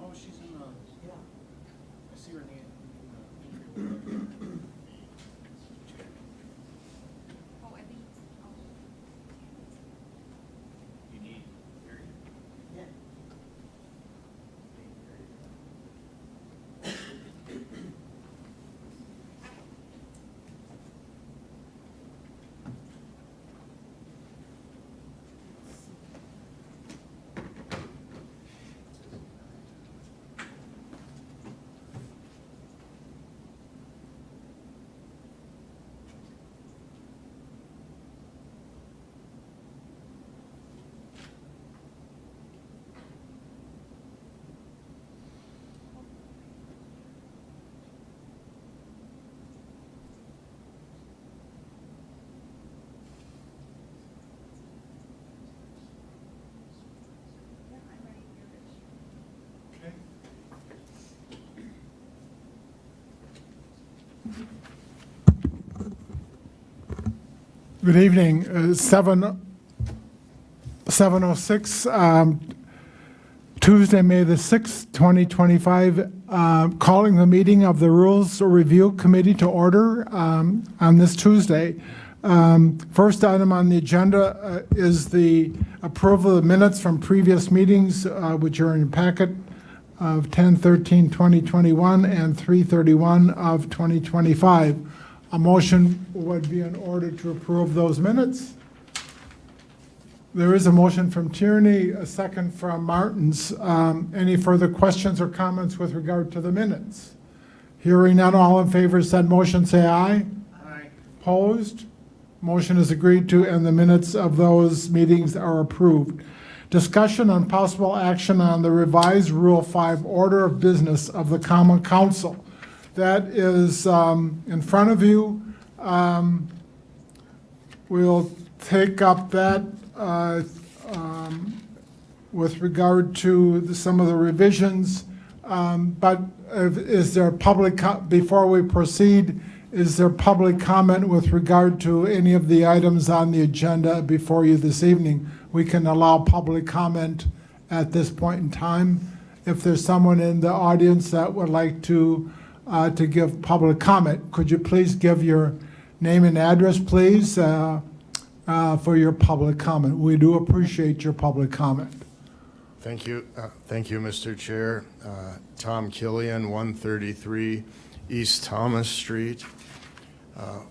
Oh, she's in the, yeah. I see her name in the entry. Oh, I think, You need, here you Yeah. yeah, I'm ready to hear it. Okay. Good evening. 7:06, Tuesday, May the 6th, 2025. Calling the meeting of the Rules Review Committee to order on this Tuesday. First item on the agenda is the approval of minutes from previous meetings, which are in your packet of 10/13/2021 and 3/31 of 2025. A motion would be in order to approve those minutes. There is a motion from Tierney, a second from Martins. Any further questions or comments with regard to the minutes? Hearing none, all in favor of said motion, say aye. Aye. Opposed? Motion is agreed to, and the minutes of those meetings are approved. Discussion on possible action on the revised Rule 5 Order of Business of the Common Council. That is in front of you. We'll take up that with regard to some of the revisions. But is there public, before we proceed, is there public comment with regard to any of the items on the agenda before you this evening? We can allow public comment at this point in time. If there's someone in the audience that would like to give public comment, could you please give your name and address, please, for your public comment? We do appreciate your public comment. Thank you, Mr. Chair. Tom Killian, 133 East Thomas Street.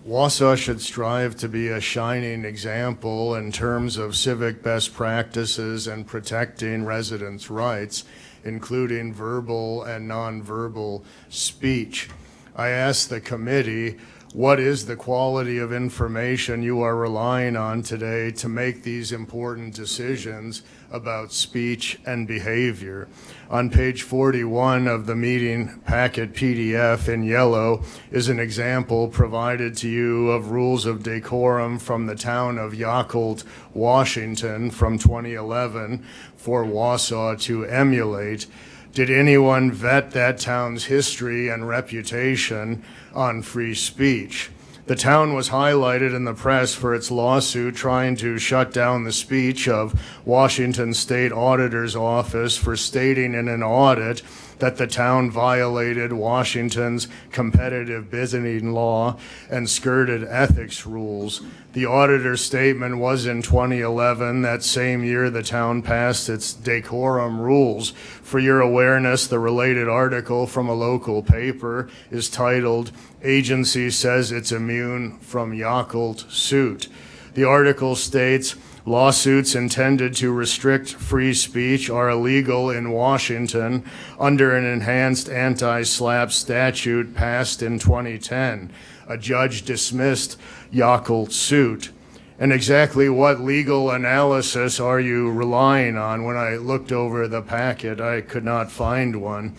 Wausau should strive to be a shining example in terms of civic best practices and protecting residents' rights, including verbal and nonverbal speech. I asked the committee, what is the quality of information you are relying on today to make these important decisions about speech and behavior? On page 41 of the meeting packet PDF in yellow is an example provided to you of rules of decorum from the town of Yakult, Washington from 2011 for Wausau to emulate. Did anyone vet that town's history and reputation on free speech? The town was highlighted in the press for its lawsuit trying to shut down the speech of Washington State Auditor's Office for stating in an audit that the town violated Washington's competitive bidding law and skirted ethics rules. The auditor's statement was in 2011, that same year the town passed its decorum rules. For your awareness, the related article from a local paper is titled, "Agency Says It's Immune from Yakult Suit." The article states, lawsuits intended to restrict free speech are illegal in Washington under an enhanced anti-SLAPP statute passed in 2010. A judge dismissed Yakult suit. And exactly what legal analysis are you relying on? When I looked over the packet, I could not find one.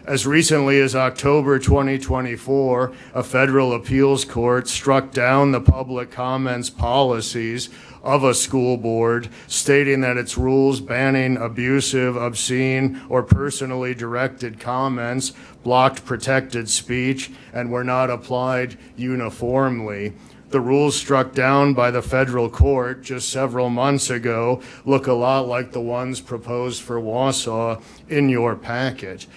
As recently as October 2024, a federal appeals court struck down the public comments policies of a school board, stating that its rules banning abusive, obscene, or personally directed comments blocked protected speech and were not applied uniformly. The rules struck down by the federal court just several months ago look a lot like the ones proposed for Wausau in your packet.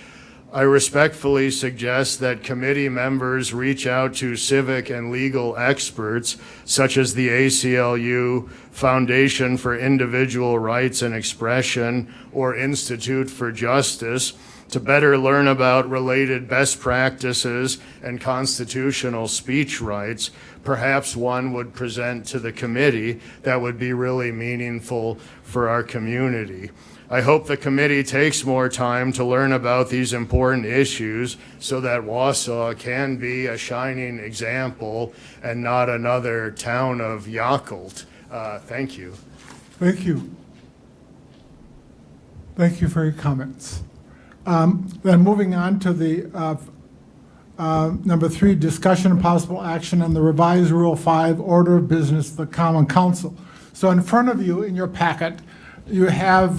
I respectfully suggest that committee members reach out to civic and legal experts such as the ACLU, Foundation for Individual Rights and Expression, or Institute for Justice to better learn about related best practices and constitutional speech rights. Perhaps one would present to the committee that would be really meaningful for our community. I hope the committee takes more time to learn about these important issues so that Wausau can be a shining example and not another town of Yakult. Thank you. Thank you. Thank you for your comments. Then moving on to the number 3, discussion and possible action on the revised Rule 5, Order of Business, the Common Council. So in front of you, in your packet, you have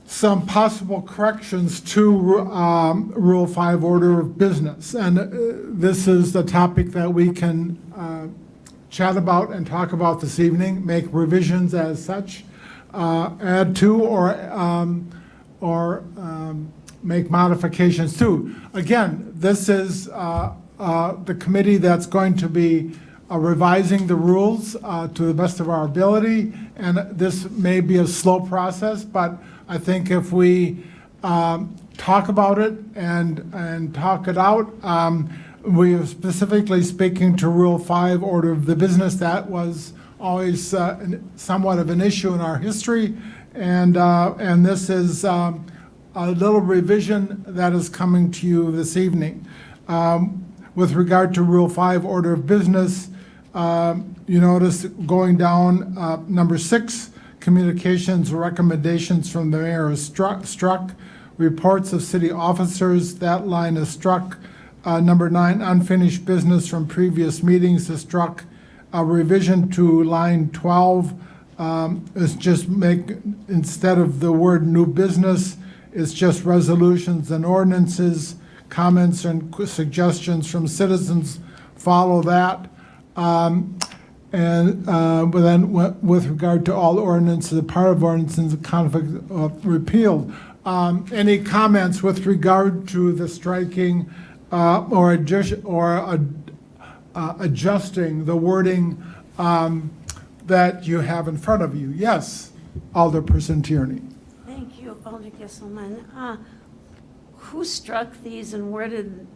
some possible corrections to Rule 5, Order of Business. And this is the topic that we can chat about and talk about this evening, make revisions as such, add to, or make modifications to. Again, this is the committee that's going to be revising the rules to the best of our ability, and this may be a slow process, but I think if we talk about it and talk it out, we are specifically speaking to Rule 5, Order of the Business. That was always somewhat of an issue in our history, and this is a little revision that is coming to you this evening. With regard to Rule 5, Order of Business, you notice going down, number 6, communications recommendations from the mayor is struck. Reports of city officers, that line is struck. Number 9, unfinished business from previous meetings is struck. A revision to line 12 is just instead of the word new business, it's just resolutions and ordinances. Comments and suggestions from citizens follow that. But then with regard to all ordinances, part of ordinances, conflict repealed. Any comments with regard to the striking or adjusting the wording that you have in front of you? Yes, Alderperson Tierney. Thank you, Alder Gisselman. Who struck these and where did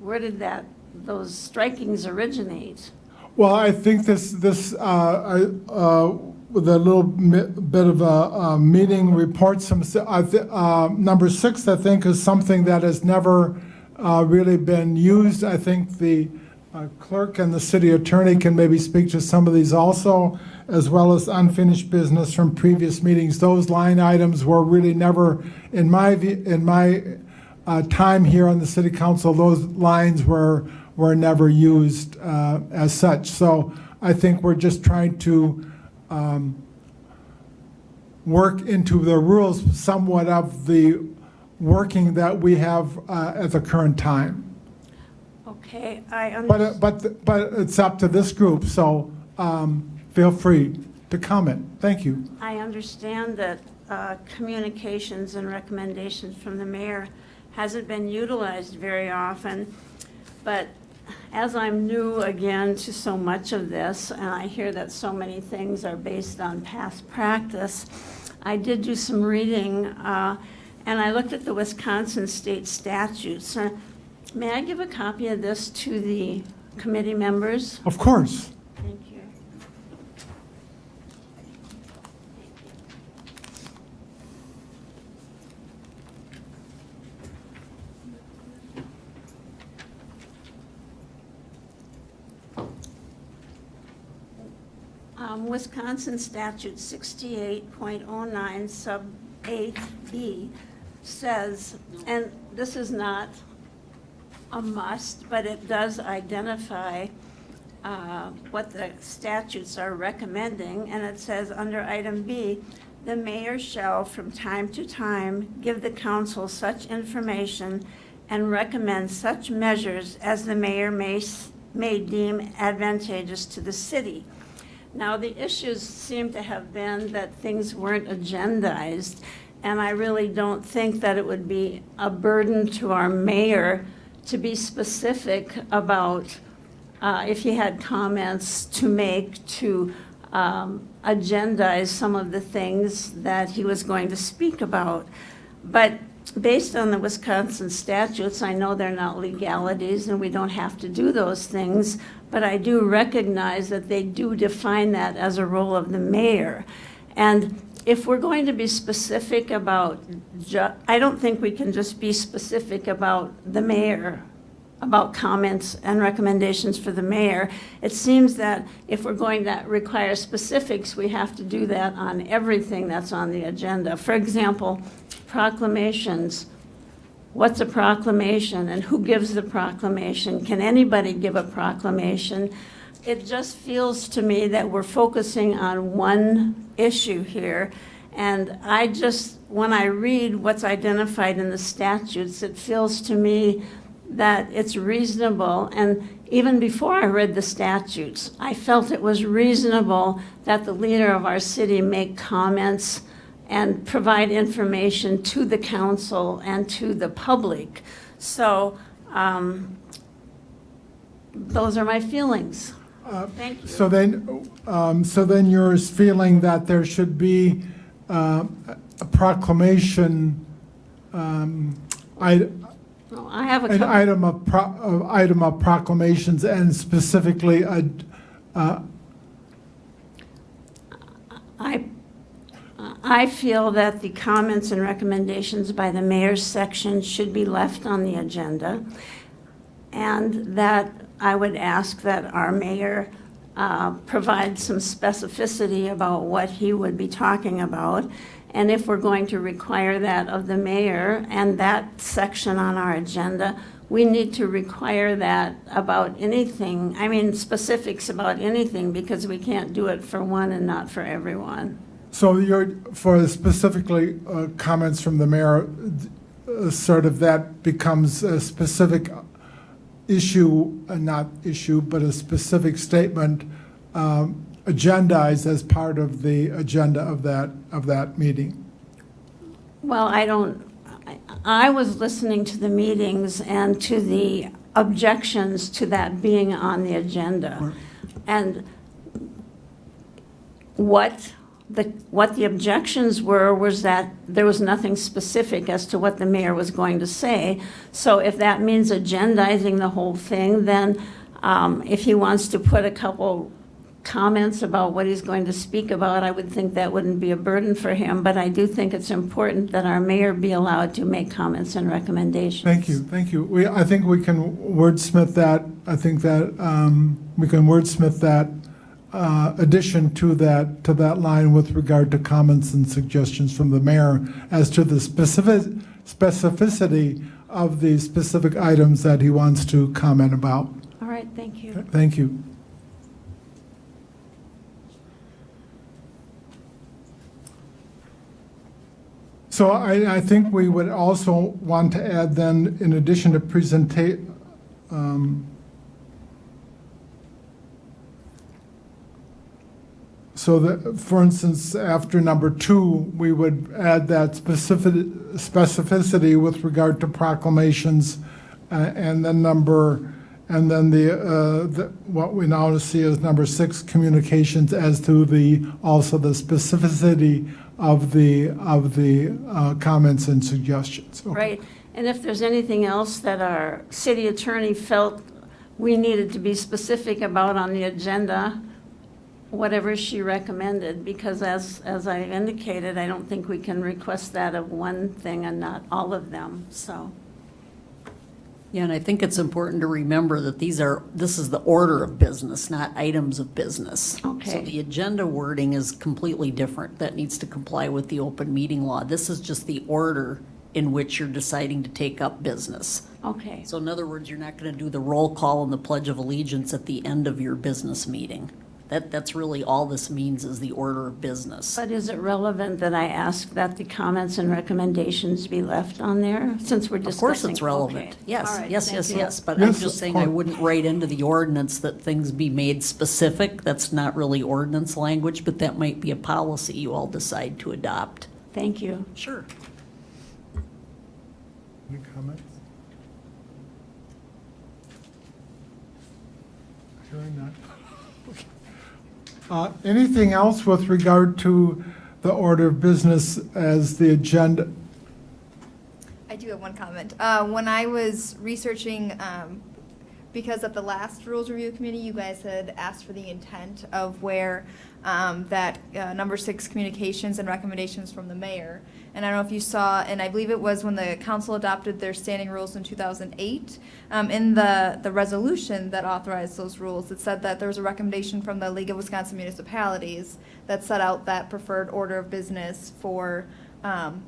those strikings originate? Well, I think this with a little bit of a meeting report, number 6, I think, is something that has never really been used. I think the clerk and the city attorney can maybe speak to some of these also, as well as unfinished business from previous meetings. Those line items were really never, in my time here on the city council, those lines were never used as such. So I think we're just trying to work into the rules somewhat of the working that we have at the current time. Okay, I understand. But it's up to this group, so feel free to comment. Thank you. I understand that communications and recommendations from the mayor hasn't been utilized very often, but as I'm new again to so much of this, and I hear that so many things are based on past practice, I did do some reading, and I looked at the Wisconsin state statutes. May I give a copy of this to the committee members? Of course. Thank you. Wisconsin statute 68.09 sub 8B says, and this is not a must, but it does identify what the statutes are recommending, and it says under item B, the mayor shall from time to time give the council such information and recommend such measures as the mayor may may deem advantageous to the city. Now, the issues seem to have been that things weren't agendized, and I really don't think that it would be a burden to our mayor to be specific about if he had comments to make to agendize some of the things that he was going to speak about. But based on the Wisconsin statutes, I know they're not legalities and we don't have to do those things, but I do recognize that they do define that as a role of the mayor. And if we're going to be specific about, I don't think we can just be specific about the mayor, about comments and recommendations for the mayor. It seems that if we're going to require specifics, we have to do that on everything that's on the agenda. For example, proclamations. What's a proclamation and who gives the proclamation? Can anybody give a proclamation? It just feels to me that we're focusing on one issue here. And when I read what's identified in the statutes, it feels to me that it's reasonable. And even before I read the statutes, I felt it was reasonable that the leader of our city make comments and provide information to the council and to the public. So those are my feelings. Thank you. So then you're feeling that there should be a proclamation, Well, I have a an couple. item of proclamations, and specifically I feel that the comments and recommendations by the mayor's section should be left on the agenda, and that I would ask that our mayor provide some specificity about what he would be talking about. And if we're going to require that of the mayor and that section on our agenda, we need to require that about anything, specifics about anything, because we can't do it for one and not for everyone. So for specifically comments from the mayor, sort of that becomes a specific issue, not issue, but a specific statement agendized as part of the agenda of that meeting. Well, I was listening to the meetings and to the objections to that being on the agenda. And what the objections were was that there was nothing specific as to what the mayor was going to say. So if that means agendizing the whole thing, then if he wants to put a couple comments about what he's going to speak about, I would think that wouldn't be a burden for him. But I do think it's important that our mayor be allowed to make comments and recommendations. Thank you. I think we can wordsmith that. I think that we can wordsmith that addition to that line with regard to comments and suggestions from the mayor as to the specificity of the specific items that he wants to comment about. All right, thank you. Thank you. So I think we would also want to add then, in addition to so that, for instance, after number 2, we would add that specificity with regard to proclamations, and then what we now see as number 6, communications, as to also the specificity of the comments and suggestions. Okay. Right, and if there's anything else that our city attorney felt we needed to be specific about on the agenda, whatever she recommended, because as I indicated, I don't think we can request that of one thing and not all of them, so. Yeah, and I think it's important to remember that this is the order of business, not items of business. Okay. So the agenda wording is completely different. That needs to comply with the open meeting law. This is just the order in which you're deciding to take up business. Okay, So in other words, you're not going to do the roll call and the Pledge of Allegiance at the end of your business meeting. That's really all this means is the order of business. But is it relevant that I ask that the comments and recommendations be left on there, since we're discussing? Of course it's relevant. Okay. Yes, All right, yes, thank yes, you. yes. But I'm Yes, just of saying I course. wouldn't write into the ordinance that things be made specific. That's not really ordinance language, but that might be a policy you all decide to adopt. Thank you. Sure. Any comments? Hearing none. Anything else with regard to the order of business as the agenda? I do have one comment. When I was researching, because at the last Rules Review Committee, you guys had asked for the intent of where that number 6, communications and recommendations from the mayor. And I don't know if you saw, and I believe it was when the council adopted their standing rules in 2008, in the resolution that authorized those rules, it said that there was a recommendation from the League of Wisconsin Municipalities that set out that preferred order of business for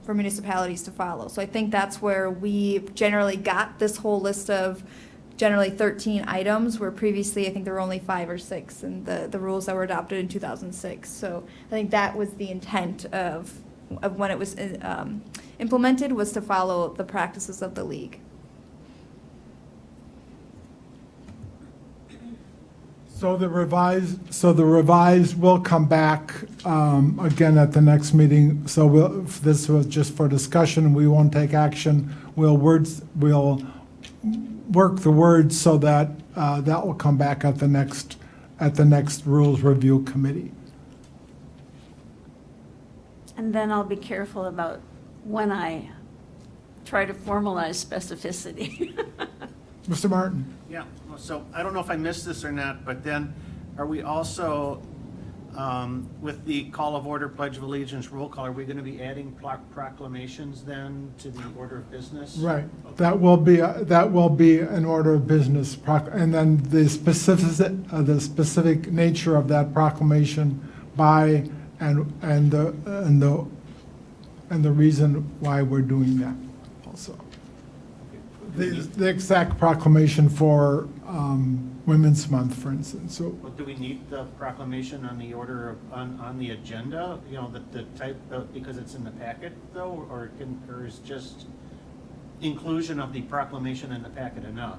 municipalities to follow. So I think that's where we generally got this whole list of generally 13 items, where previously I think there were only 5 or 6 in the rules that were adopted in 2006. So I think that was the intent of when it was implemented, was to follow the practices of the league. So the revised will come back again at the next meeting. So this was just for discussion. We won't take action. We'll work the words so that that will come back at the next Rules Review Committee. And then I'll be careful about when I try to formalize specificity. Mr. Martin? Yeah, well, so I don't know if I missed this or not, but then are we also, with the call of order, pledge of allegiance, roll call, are we going to be adding proclamations then to the order of business? Right, that will be an order of business, and then the specific nature of that proclamation by and the reason why we're doing that also. The exact proclamation for Women's Month, for instance, so. Well, do we need the proclamation on the order of, on the agenda, you know, the type, because it's in the packet though, or is just inclusion of the proclamation in the packet enough?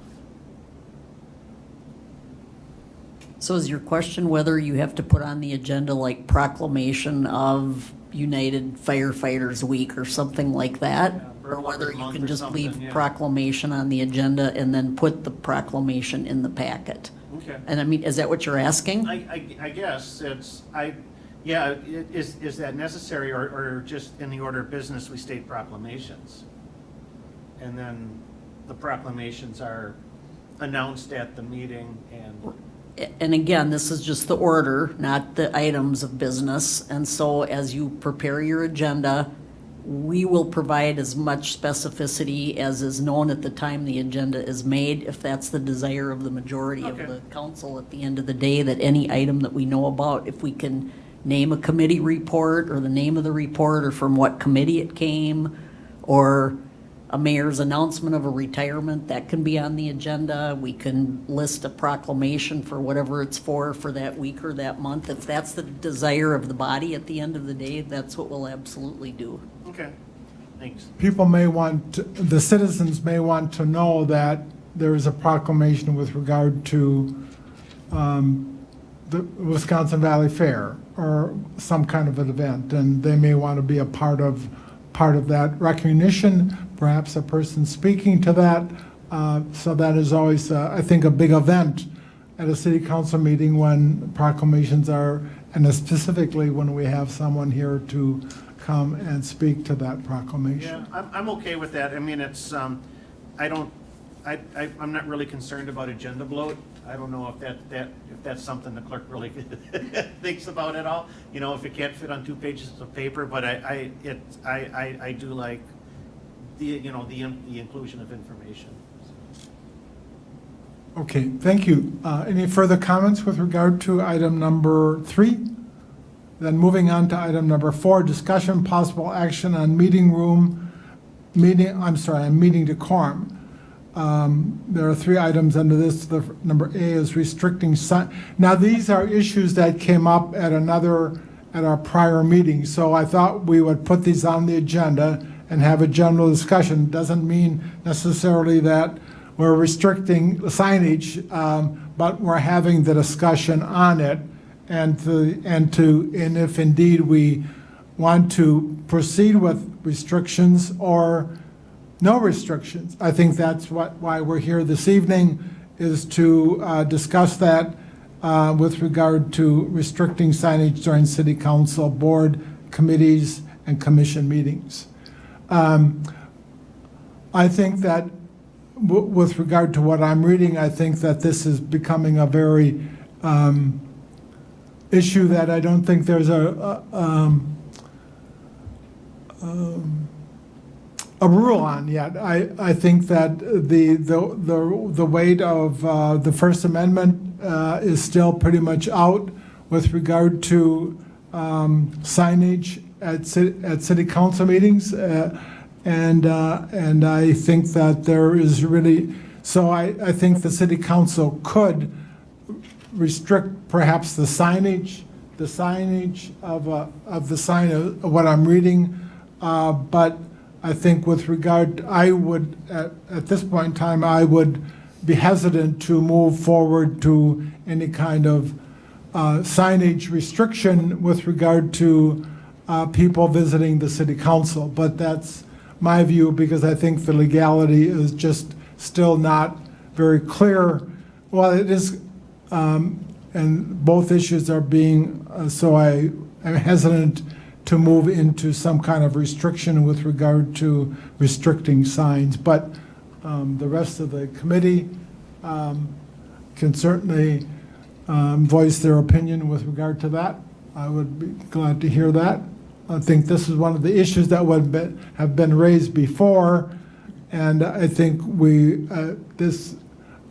So is your question whether you have to put on the agenda like proclamation of United Firefighters Week or something like that? Yeah, Or whether you month can or just something, leave yeah. proclamation on the agenda and then put the proclamation in the packet? Okay. And I mean, is that what you're asking? I guess it's, is that necessary, or just in the order of business, we state proclamations? And then the proclamations are announced at the meeting and, And again, this is just the order, not the items of business. And so as you prepare your agenda, we will provide as much specificity as is known at the time the agenda is made, if that's the desire of the majority of Okay. the council at the end of the day, that any item that we know about, if we can name a committee report or the name of the report or from what committee it came, or a mayor's announcement of a retirement, that can be on the agenda. We can list a proclamation for whatever it's for that week or that month. If that's the desire of the body at the end of the day, that's what we'll absolutely do. okay, thanks. People the citizens may want to know that there is a proclamation with regard to the Wisconsin Valley Fair or some kind of an event, and they may want to be a part of that recognition, perhaps a person speaking to that. So that is always, I think, a big event at a city council meeting when proclamations are, and specifically when we have someone here to come and speak to that proclamation. Yeah, I'm okay with that. I mean, it's, I'm not really concerned about agenda bloat. I don't know if that's something the clerk really thinks about at all. You know, if it can't fit on 2 pages of paper, but I do like the inclusion of information. Okay, thank you. Any further comments with regard to item number 3? Then moving on to item number 4, discussion possible action on meeting decorum. There are 3 items under this. The number A is restricting Now, these are issues that came up at our prior meeting, so I thought we would put these on the agenda and have a general discussion. Doesn't mean necessarily that we're restricting signage, but we're having the discussion on it, and if indeed we want to proceed with restrictions or no restrictions. I think that's why we're here this evening, is to discuss that with regard to restricting signage during city council, board, committees, and commission meetings. I think that with regard to what I'm reading, I think that this is becoming a very issue that I don't think there's a rule on yet. I think that the weight of the First Amendment is still pretty much out with regard to signage at city council meetings, and I think that there is really, so I think the city council could restrict perhaps the signage of the sign of what I'm reading, but I think with regard, I would, at this point in time, I would be hesitant to move forward to any kind of signage restriction with regard to people visiting the city council. But that's my view, because I think the legality is just still not very clear. Well, it is, and both issues are being, so I am hesitant to move into some kind of restriction with regard to restricting signs. But the rest of the committee can certainly voice their opinion with regard to that. I would be glad to hear that. I think this is one of the issues that would have been raised before, and I think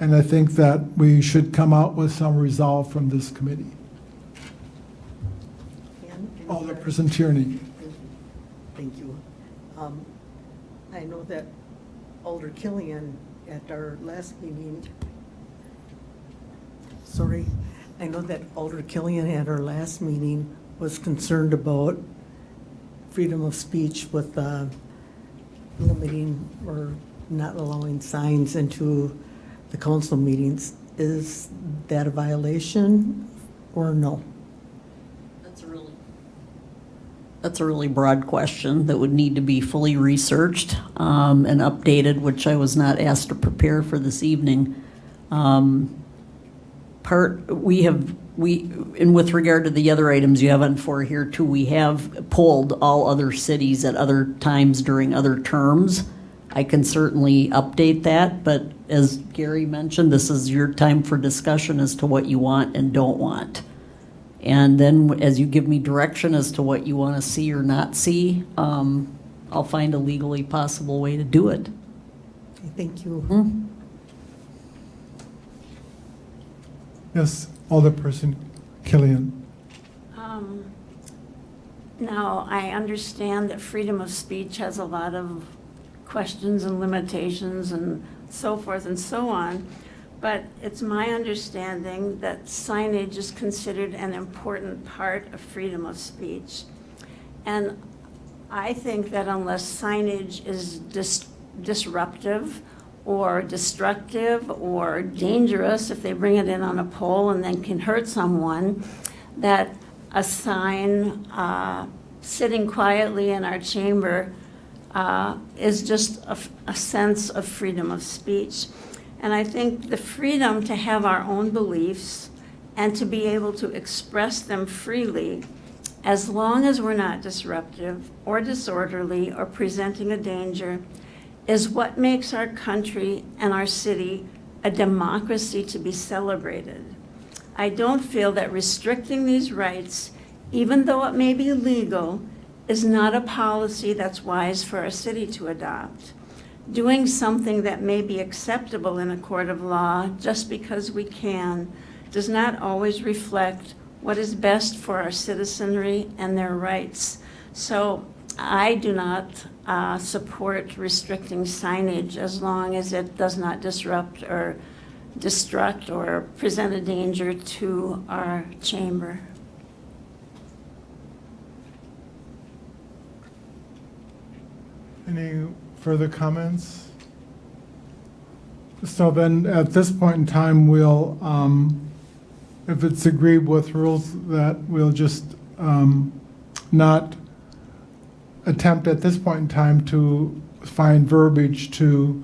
I think that we should come out with some resolve from this committee. Alderperson Tierney. Thank you. I know that Alder Killian at our last meeting, was concerned about freedom of speech with limiting or not allowing signs into the council meetings. Is that a violation or no? That's a really broad question that would need to be fully researched and updated, which I was not asked to prepare for this evening. And with regard to the other items you have on for here too, we have polled all other cities at other times during other terms. I can certainly update that, but as Gary mentioned, this is your time for discussion as to what you want and don't want. And then as you give me direction as to what you want to see or not see, I'll find a legally possible way to do it. Okay, thank you. Mm-hmm. Yes, Alderperson Killian. Now, I understand that freedom of speech has a lot of questions and limitations and so forth and so on, but it's my understanding that signage is considered an important part of freedom of speech. And I think that unless signage is disruptive or destructive or dangerous, if they bring it in on a pole and then can hurt someone, that a sign sitting quietly in our chamber is just a sense of freedom of speech. And I think the freedom to have our own beliefs and to be able to express them freely, as long as we're not disruptive or disorderly or presenting a danger, is what makes our country and our city a democracy to be celebrated. I don't feel that restricting these rights, even though it may be legal, is not a policy that's wise for our city to adopt. Doing something that may be acceptable in a court of law just because we can does not always reflect what is best for our citizenry and their rights. So I do not support restricting signage as long as it does not disrupt or destruct or present a danger to our chamber. Any further comments? So then, at this point in time, we'll, if it's agreed with rules, that we'll just not attempt at this point in time to find verbiage to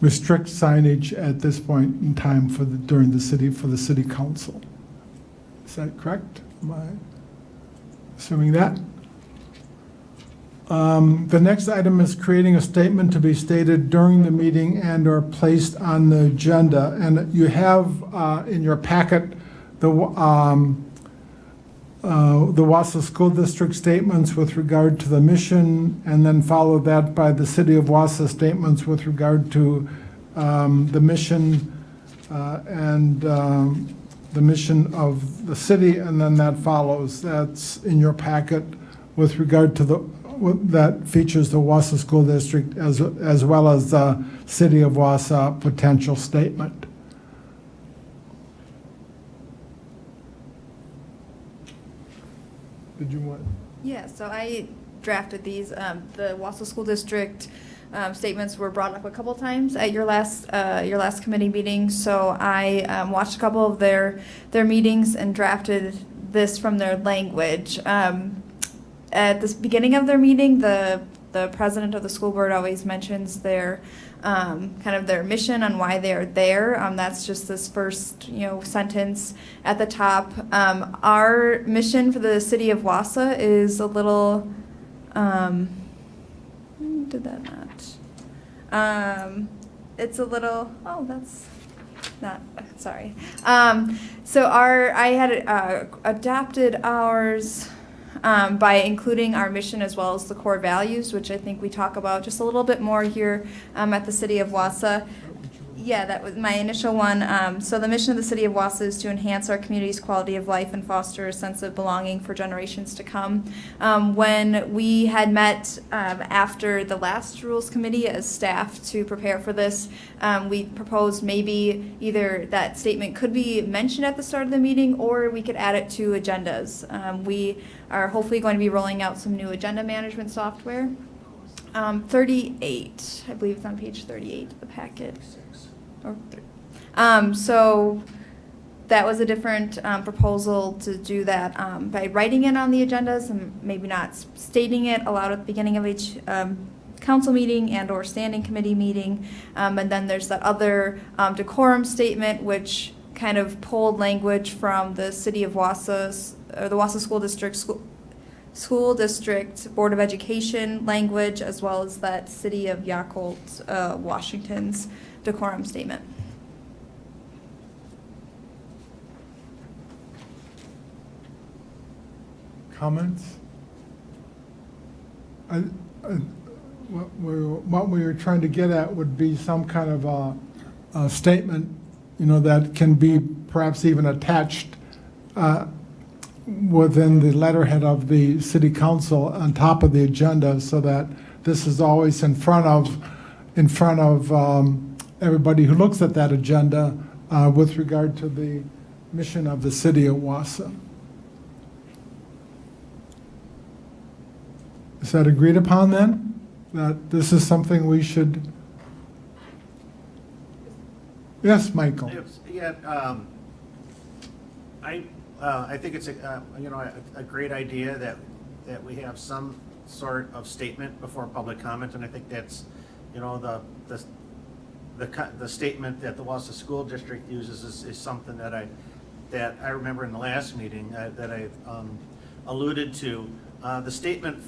restrict signage at this point in time for the, during the city, for the city council. Is that correct? Am I assuming that? The next item is creating a statement to be stated during the meeting and/or placed on the agenda. And you have in your packet the Wausau School District statements with regard to the mission, and then follow that by the City of Wausau statements with regard to the mission and the mission of the city, and then that follows. That's in your packet with regard to that features the Wausau School District as well as the City of Wausau potential statement. Did you want? Yeah, so I drafted these. The Wausau School District statements were brought up a couple times at your last committee meeting. So I watched a couple of their meetings and drafted this from their language. At the beginning of their meeting, the president of the school board always mentions their kind of their mission on why they are there. That's just this first sentence at the top. Our mission for the city of Wausau is a little. Did that not? It's a little. Oh, that's not. Sorry. So I had adapted ours. By including our mission as well as the core values, which I think we talk about just a little bit more here at the City of Wausau. Yeah, that was my initial one. So the mission of the City of Wausau is to enhance our community's quality of life and foster a sense of belonging for generations to come. When we had met after the last Rules Committee as staff to prepare for this, we proposed maybe either that statement could be mentioned at the start of the meeting or we could add it to agendas. We are hopefully going to be rolling out some new agenda management software. 38, I believe it's on page 38 of the packet. So that was a different proposal to do that by writing it on the agendas and maybe not stating it aloud at the beginning of each council meeting and or standing committee meeting. And then there's that other decorum statement, which kind of pulled language from the City of Wausau, or the Wausau School District Board of Education language, as well as that City of Yakult, Washington's decorum statement. Comments? What we were trying to get at would be some kind of a statement, that can be perhaps even attached within the letterhead of the city council on top of the agenda, so that this is always in front of everybody who looks at that agenda with regard to the mission of the city of Wausau. Is that agreed upon then? That this is something we should? Yes, Michael. Yeah, I think it's a great idea that we have some sort of statement before public comment, and I think that's the statement that the Wausau School District uses is something that I remember in the last meeting that I alluded to. The statement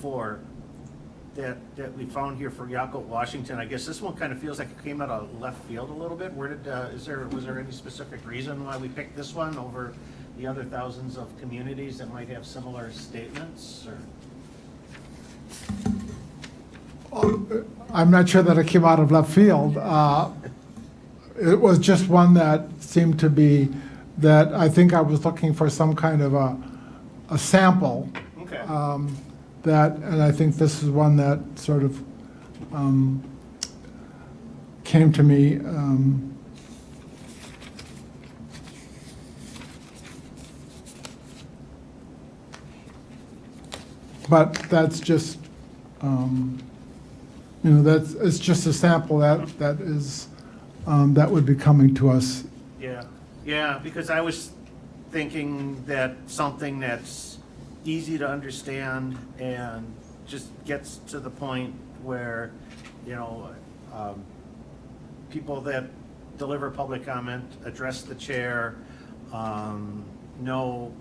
that we found here for Yakult, Washington, I guess this one kind of feels like it came out of left field a little bit. Was there any specific reason why we picked this one over the other thousands of communities that might have similar statements? Or? I'm not sure that it came out of left field. It was just one that seemed to be, that I think I was looking for some kind of a sample Okay. And I think this is one that sort of came to me. But that's just, it's just a sample that is, that would be coming to us. Yeah, because I was thinking that something that's easy to understand and just gets to the point where, people that deliver public comment, address the chair, know,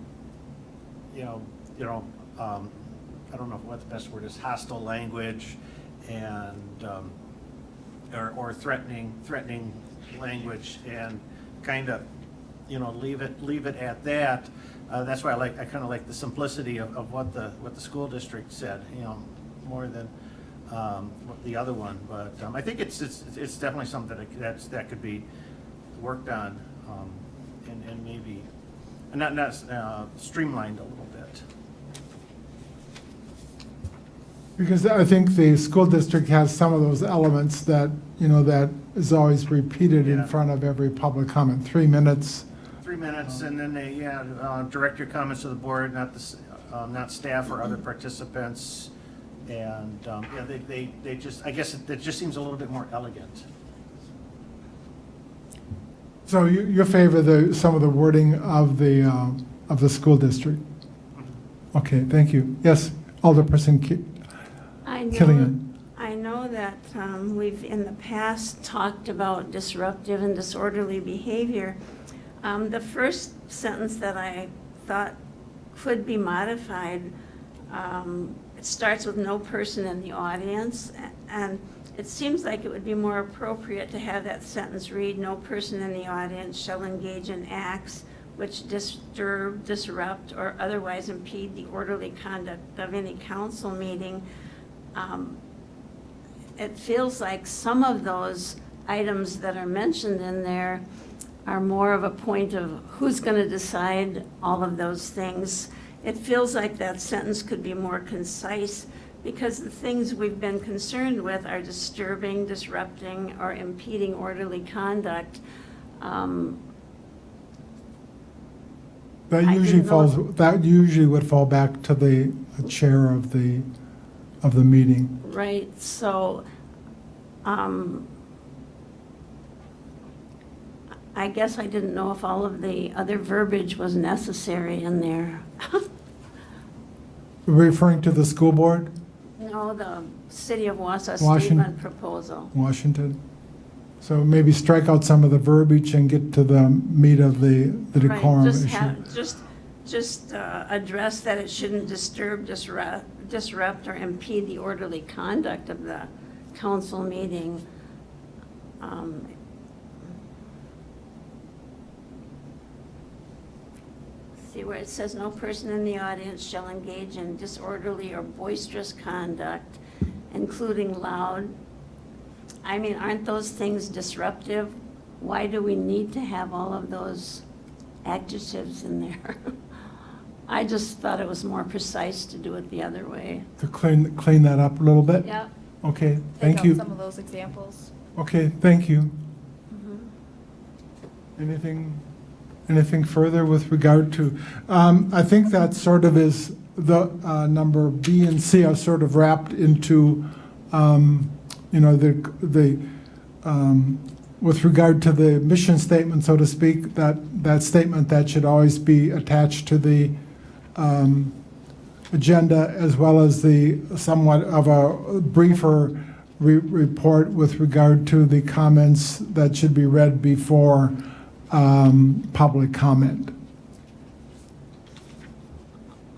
I don't know what the best word is, hostile language and, or threatening language, and kind of, leave it at that. That's why I kind of like the simplicity of what the school district said, more than what the other one. But I think it's definitely something that could be worked on, and maybe not streamlined a little bit. Because I think the school district has some of those elements that, that is always repeated in Yeah. front of every public comment, 3 minutes. 3 minutes, and then they, direct your comments to the board, not staff or other participants. And, they just, I guess it just seems a little bit more elegant. So you favor some of the wording of the school district? Okay, thank you. Yes, Alderperson Killian. I know that we've in the past talked about disruptive and disorderly behavior. The first sentence that I thought could be modified, it starts with no person in the audience, and it seems like it would be more appropriate to have that sentence read, no person in the audience shall engage in acts which disturb, disrupt, or otherwise impede the orderly conduct of any council meeting. It feels like some of those items that are mentioned in there are more of a point of who's going to decide all of those things. It feels like that sentence could be more concise, because the things we've been concerned with are disturbing, disrupting, or impeding orderly conduct. That usually would fall back to the chair of the meeting. Right, so, I guess I didn't know if all of the other verbiage was necessary in there. Referring to the school board, No, the City of Wausau Washington. statement proposal. Washington. So maybe strike out some of the verbiage and get to the meat of the Right, decorum just issue. have, just address that it shouldn't disturb, disrupt, or impede the orderly conduct of the council meeting. See where it says, no person in the audience shall engage in disorderly or boisterous conduct, including loud. I mean, aren't those things disruptive? Why do we need to have all of those adjectives in there? I just thought it was more precise to do it the other way. To clean that up a little bit? Yeah. Okay, Take thank out you. some of those examples. Okay, thank you. Mhm. Anything further with regard to, I think that sort of is the number B and C are sort of wrapped into, with regard to the mission statement, so to speak, that statement that should always be attached to the agenda, as well as the somewhat of a briefer report with regard to the comments that should be read before public comment.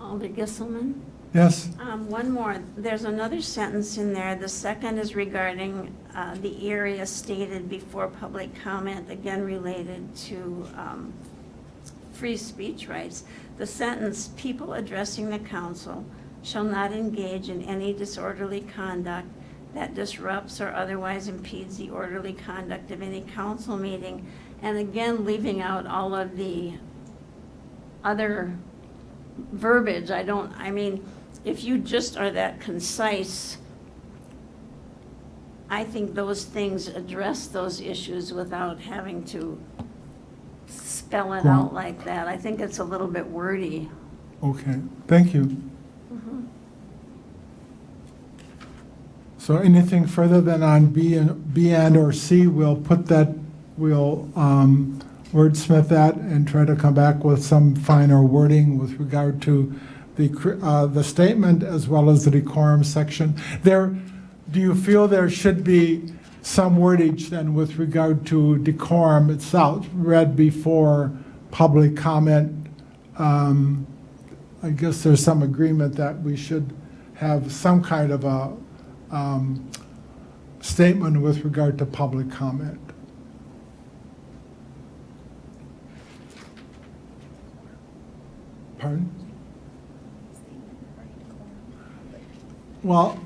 Alder Gisselman? Yes? One more. There's another sentence in there. The second is regarding the area stated before public comment, again related to free speech rights. The sentence, people addressing the council shall not engage in any disorderly conduct that disrupts or otherwise impedes the orderly conduct of any council meeting. And again, leaving out all of the other verbiage. if you just are that concise, I think those things address those issues without having to spell it out like that. I think it's a little bit wordy. Okay, thank you. So anything further than on B and or C, we'll put that, we'll wordsmith that and try to come back with some finer wording with regard to the statement as well as the decorum section. Do you feel there should be some wordage then with regard to decorum itself, read before public comment? I guess there's some agreement that we should have some kind of a statement with regard to public comment. Pardon? Well,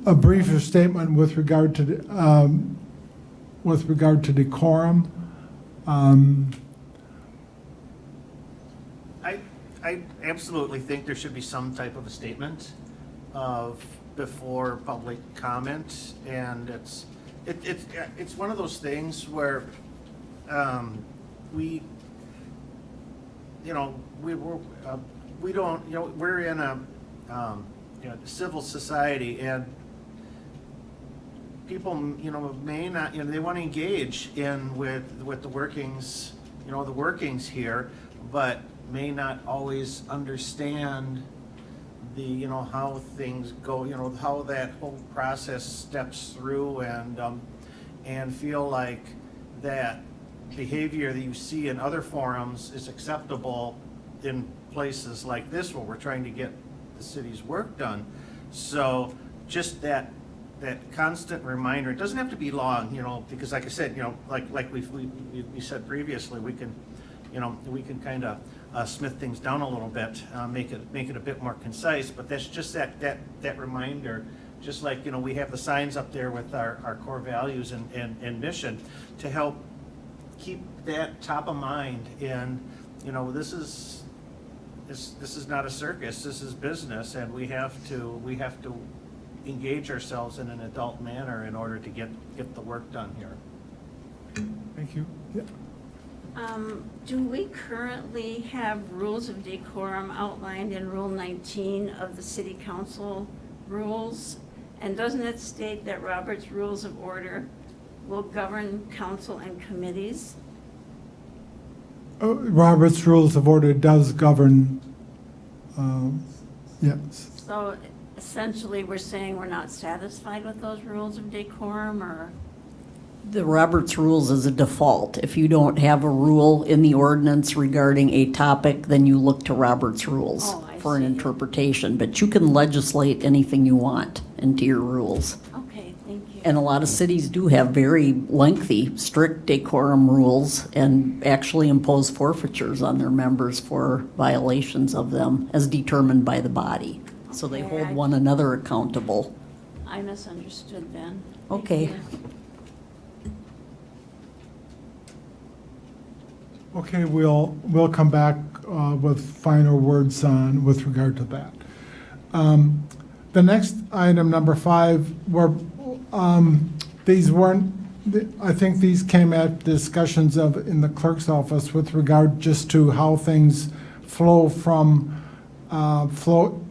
a briefer statement with regard to decorum. I absolutely think there should be some type of a statement of before public comment, and it's one of those things where we don't, we're in a civil society, and people may not, they want to engage in with the workings, the workings here, but may not always understand the, how things go, how that whole process steps through, and feel like that behavior that you see in other forums is acceptable in places like this where we're trying to get the city's work done. So just that constant reminder, it doesn't have to be long, because like I said, like we said previously, we can kind of smith things down a little bit, make it a bit more concise, but that's just that reminder, just like, we have the signs up there with our core values and mission to help keep that top of mind. And, this is not a circus, this is business, and we have to engage ourselves in an adult manner in order to get the work done here. Thank you. Yeah. Do we currently have rules of decorum outlined in Rule 19 of the City Council rules? And doesn't it state that Robert's Rules of Order will govern council and committees? Robert's Rules of Order does govern, yes. So essentially, we're saying we're not satisfied with those rules of decorum, or? The Roberts Rules is a default. If you don't have a rule in the ordinance regarding a topic, then you look to Roberts Rules Oh, I for an see. interpretation. But you can legislate anything you want into your rules. Okay, thank you. And a lot of cities do have very lengthy, strict decorum rules and actually impose forfeitures on their members for violations of them as determined by the body. So they Okay, hold one another accountable. I misunderstood then. Thank Okay. you. Okay, we'll come back with finer words with regard to that. The next item, number 5, were these weren't. I think these came at discussions in the clerk's office with regard just to how things flow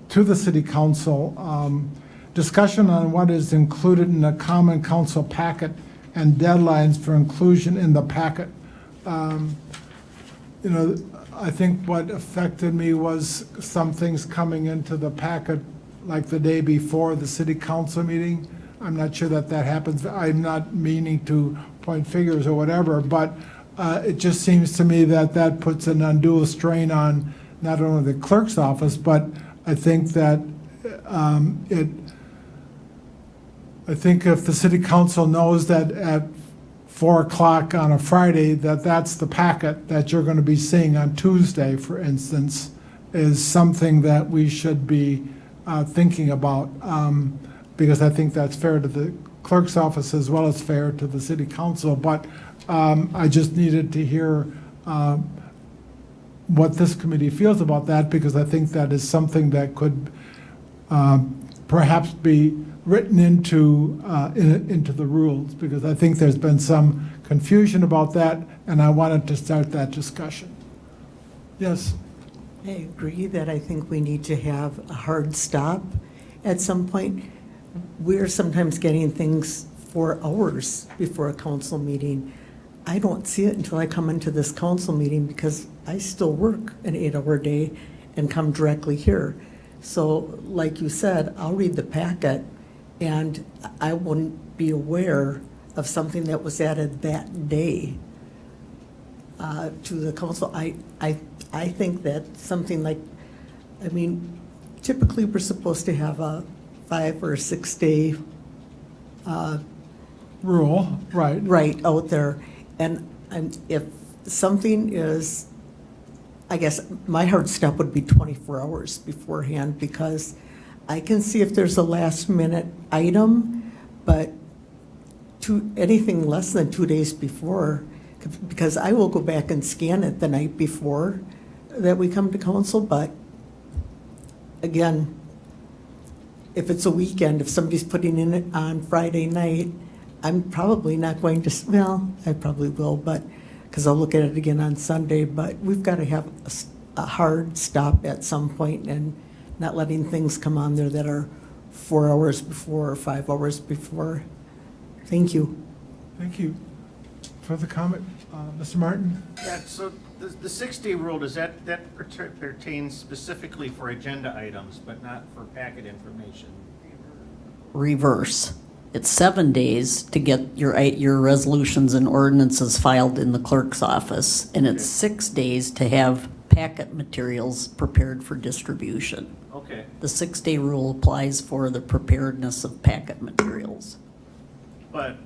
to the city council. Discussion on what is included in the common council packet and deadlines for inclusion in the packet. I think what affected me was some things coming into the packet like the day before the city council meeting. I'm not sure that happens. I'm not meaning to point fingers or whatever, but it just seems to me that puts an undue strain on not only the clerk's office, but I think that I think if the city council knows that at 4 o'clock on a Friday, that's the packet that you're going to be seeing on Tuesday, for instance, is something that we should be thinking about, because I think that's fair to the clerk's office as well as fair to the city council. But I just needed to hear, what this committee feels about that, because I think that is something that could perhaps be written into the rules, because I think there's been some confusion about that, and I wanted to start that discussion. Yes? I agree that I think we need to have a hard stop at some point. We're sometimes getting things 4 hours before a council meeting. I don't see it until I come into this council meeting because I still work an 8-hour day and come directly here. So like you said, I'll read the packet and I wouldn't be aware of something that was added that day to the council. I think that something like, I mean, typically we're supposed to have a 5 or 6 day Rule, right. right out there. And if something is, I guess my hard stop would be 24 hours beforehand, because I can see if there's a last minute item, but anything less than 2 days before, because I will go back and scan it the night before that we come to council. But again, if it's a weekend, if somebody's putting in it on Friday night, I'm probably not going to, well, I probably will, but, because I'll look at it again on Sunday, but we've got to have a hard stop at some point and not letting things come on there that are 4 hours before or 5 hours before. Thank you. Thank you. Further comment? Mr. Martin? Yeah, so the 6-day rule, does that pertains specifically for agenda items, but not for packet information? Reverse. It's 7 days to get your resolutions and ordinances filed in the clerk's office, and it's 6 days to have packet materials prepared for distribution. Okay. The 6-day rule applies for the preparedness of packet materials. But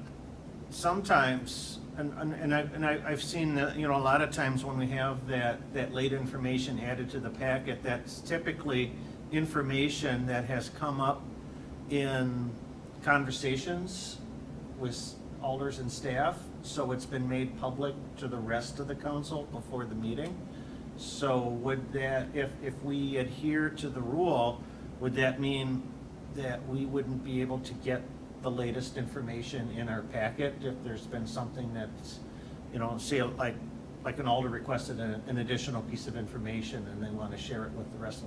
sometimes, I've seen that, you know, a lot of times when we have that late information added to the packet, that's typically information that has come up in conversations with alders and staff, so it's been made public to the rest of the council before the meeting. So would that, if we adhere to the rule, would that mean that we wouldn't be able to get the latest information in our packet if there's been something that's, you know, say like an alder requested an additional piece of information and they want to share it with the rest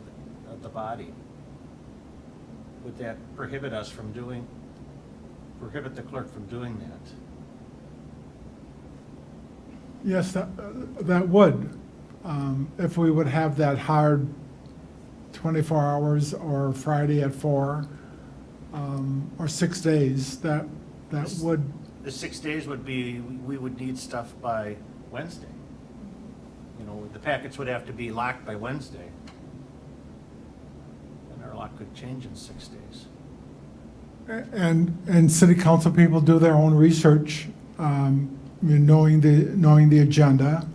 of the body? Would that prohibit the clerk from doing that? Yes, that would. If we would have that hard 24 hours or Friday at 4, or 6 days, that would, The 6 days would be, we would need stuff by Wednesday. You know, the packets would have to be locked by Wednesday. And our lock could change in 6 days. and city council people do their own research, knowing the agenda.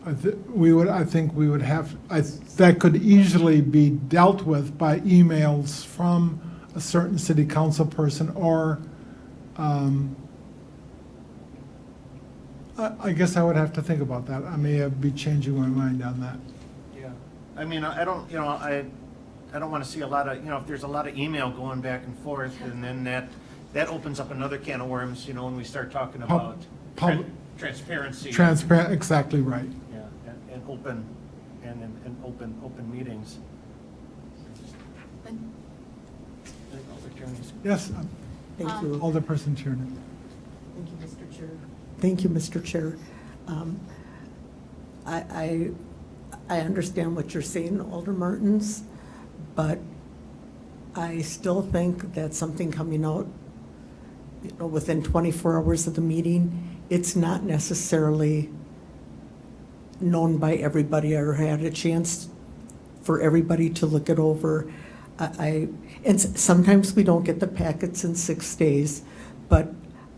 I think we would have, that could easily be dealt with by emails from a certain city council person, or I guess I would have to think about that. I may be changing my mind on that. Yeah. I mean, I don't, you know, I don't want to see a lot of, you know, if there's a lot of email going back and forth, and then that opens up another can of worms, you know, when we start talking about transparency. Transparent, exactly right. Yeah, and open, and open meetings. Yes, Thank you. Alderperson Tiernan. Thank you, Mr. Chair. Thank you, Mr. Chair. I understand what you're saying, Alder Martins, but I still think that something coming out, you know, within 24 hours of the meeting, it's not necessarily known by everybody or had a chance for everybody to look it over. And sometimes we don't get the packets in 6 days, but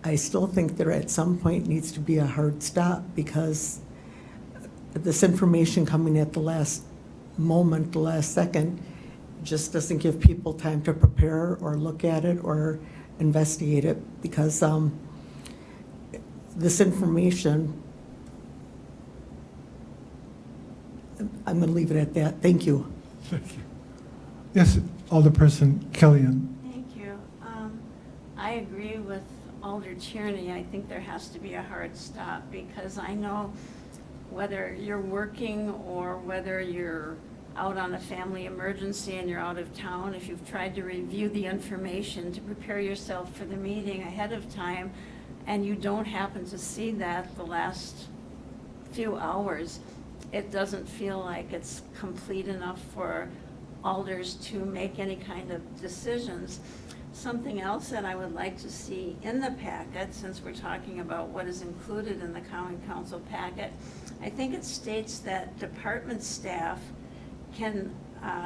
I still think there at some point needs to be a hard stop, because this information coming at the last moment, the last second, just doesn't give people time to prepare or look at it or investigate it, because this information I'm going to leave it at that. Thank you. Yes, Alderperson Killian. Thank you. I agree with Alder Tierney. I think there has to be a hard stop, because I know whether you're working or whether you're out on a family emergency and you're out of town, if you've tried to review the information to prepare yourself for the meeting ahead of time, and you don't happen to see that the last few hours, it doesn't feel like it's complete enough for alders to make any kind of decisions. Something else that I would like to see in the packet, since we're talking about what is included in the common council packet, I think it states that department staff can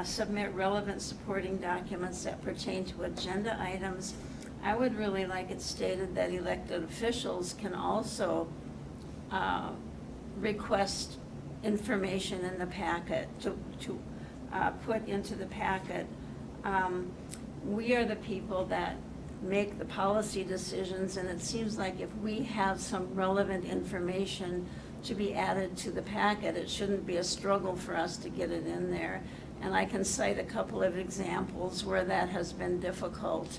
submit relevant supporting documents that pertain to agenda items. I would really like it stated that elected officials can also request information in the packet to put into the packet. We are the people that make the policy decisions, and it seems like if we have some relevant information to be added to the packet, it shouldn't be a struggle for us to get it in there. And I can cite a couple of examples where that has been difficult,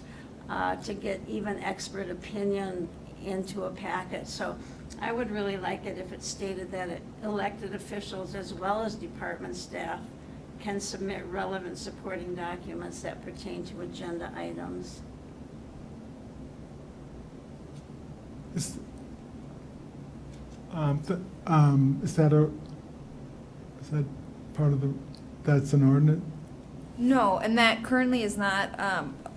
to get even expert opinion into a packet. So I would really like it if it stated that elected officials as well as department staff can submit relevant supporting documents that pertain to agenda items. Is that part of that's an ordinance? No, and that currently is not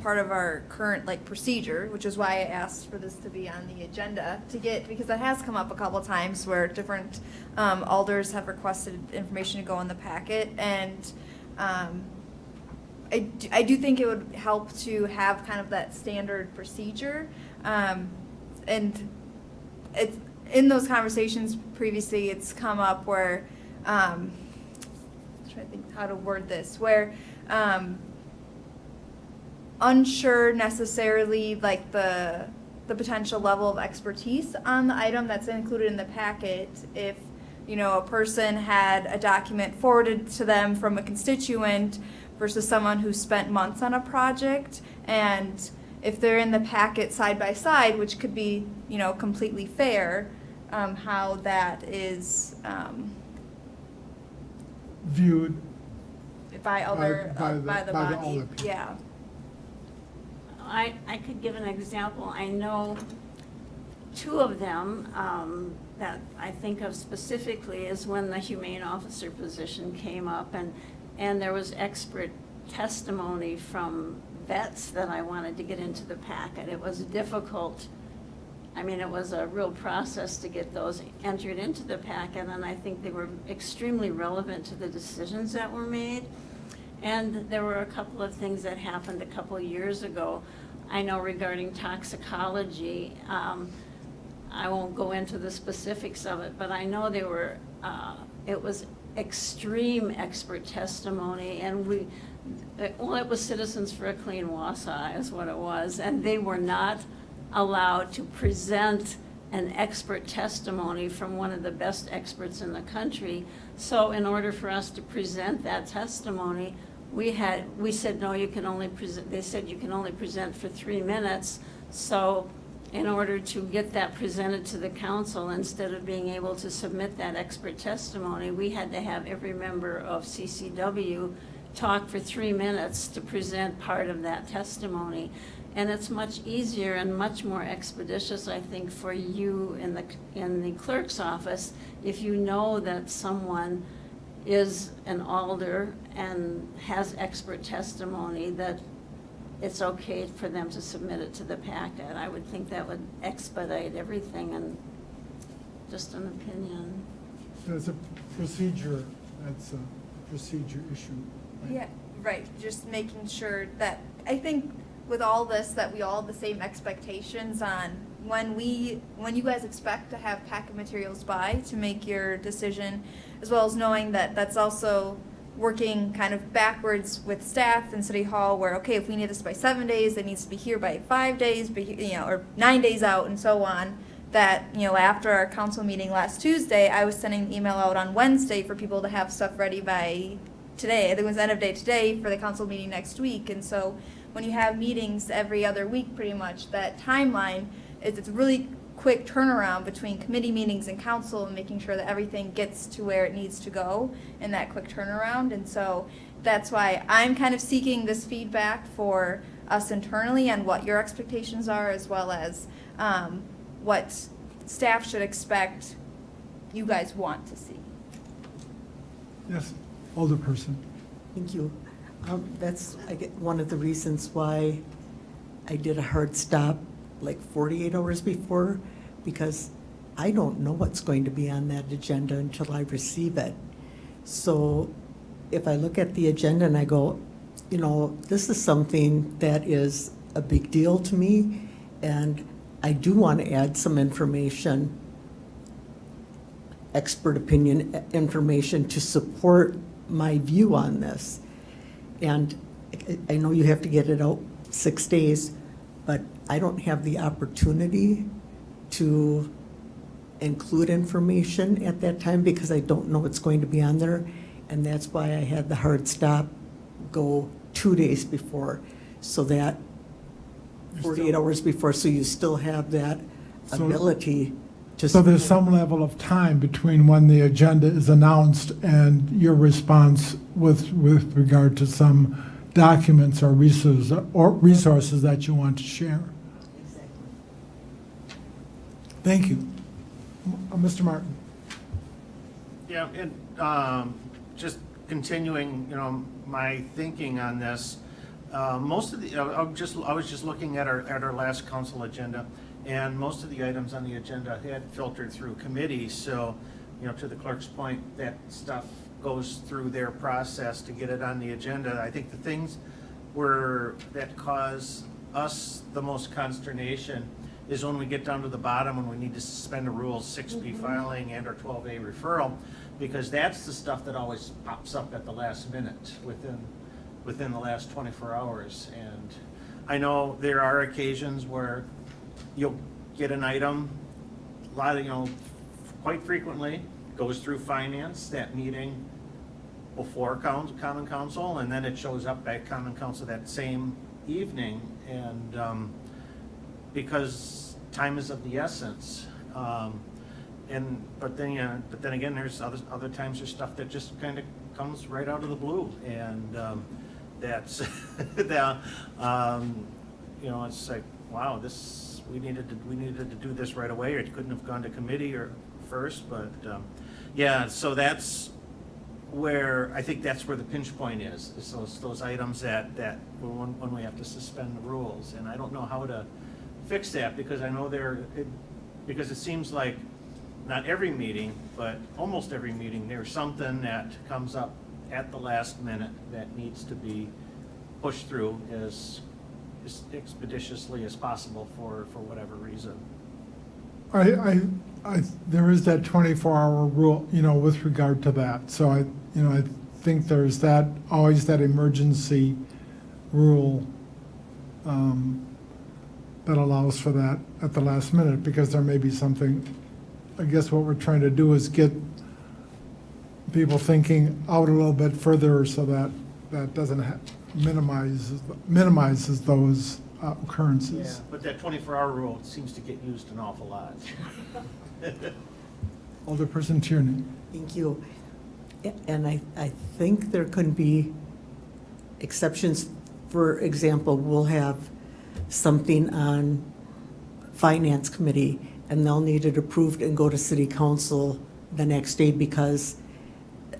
part of our current procedure, which is why I asked for this to be on the agenda because that has come up a couple times where different alders have requested information to go in the packet, and I do think it would help to have kind of that standard procedure, and it's in those conversations previously. It's come up where I'm trying to think how to word this, where unsure necessarily the potential level of expertise on the item that's included in the packet. If a person had a document forwarded to them from a constituent versus someone who spent months on a project, and if they're in the packet side by side, which could be completely fair, how that is Viewed by other by the body. other people. Yeah. I could give an example. I know two of them that I think of specifically is when the humane officer position came up, and there was expert testimony from vets that I wanted to get into the packet. It was difficult. I mean, it was a real process to get those entered into the packet, and I think they were extremely relevant to the decisions that were made. And there were a couple of things that happened a couple of years ago. I know regarding toxicology, I won't go into the specifics of it, but I know it was extreme expert testimony, and it was Citizens for a Clean Wausau is what it was, and they were not allowed to present an expert testimony from one of the best experts in the country. So in order for us to present that testimony, we said, no, you can only present, they said you can only present for 3 minutes. So in order to get that presented to the council, instead of being able to submit that expert testimony, we had to have every member of CCW talk for 3 minutes to present part of that testimony. And it's much easier and much more expeditious, I think, for you in the clerk's office if you know that someone is an alder and has expert testimony, that it's okay for them to submit it to the packet. I would think that would expedite everything, and just an opinion. That's a procedure, that's a procedure issue. Right? Yeah, right. Just making sure that, I think with all this, that we all have the same expectations on when you guys expect to have packet materials by to make your decision, as well as knowing that that's also working kind of backwards with staff in City Hall, where, okay, if we need this by 7 days, it needs to be here by 5 days, or 9 days out, and so on, that, after our council meeting last Tuesday, I was sending an email out on Wednesday for people to have stuff ready by today. I think it was end of day today for the council meeting next week. And so when you have meetings every other week, pretty much, that timeline it's a really quick turnaround between committee meetings and council and making sure that everything gets to where it needs to go in that quick turnaround. And so that's why I'm kind of seeking this feedback for us internally on what your expectations are, as well as what staff should expect you guys want to see. Yes, older person. Thank you. That's, I get, one of the reasons why I did a hard stop like 48 hours before, because I don't know what's going to be on that agenda until I receive it. So if I look at the agenda and I go, this is something that is a big deal to me, and I do want to add some information, expert opinion information to support my view on this. And I know you have to get it out 6 days, but I don't have the opportunity to include information at that time because I don't know what's going to be on there. And that's why I had the hard stop go 2 days before, so that 48 hours before, so you still have that So- ability to. So there's some level of time between when the agenda is announced and your response with regard to some documents or resources that you want to share. Thank you. Mr. Martin. Yeah, and just continuing, my thinking on this, most of the, I was just looking at our last council agenda, and most of the items on the agenda had filtered through committees, so, to the clerk's point, that stuff goes through their process to get it on the agenda. I think the things that cause us the most consternation is when we get down to the bottom, when we need to suspend the rules, 6B filing and or 12A referral, because that's the stuff that always pops up at the last minute within the last 24 hours. And I know there are occasions where you'll get an item, quite frequently goes through finance, that meeting before common council, and then it shows up at common council that same evening, and because time is of the essence. But then again, there's other times there's stuff that just kind of comes right out of the blue, and that's it's like, wow, we needed to do this right away, or it couldn't have gone to committee or first, but so that's where I think that's where the pinch point is those items that when we have to suspend the rules, and I don't know how to fix that, because I know because it seems like not every meeting, but almost every meeting, there's something that comes up at the last minute that needs to be pushed through as expeditiously as possible for whatever reason. There is that 24-hour rule, with regard to that. So I think there's always that emergency rule that allows for that at the last minute, because there may be something. I guess what we're trying to do is get people thinking out a little bit further, so that doesn't minimizes those occurrences. Yeah, but that 24-hour rule seems to get used an awful lot. Alderperson Tierney. Thank you. And I think there can be exceptions. For example, we'll have something on Finance Committee, and they'll need it approved and go to City Council the next day, because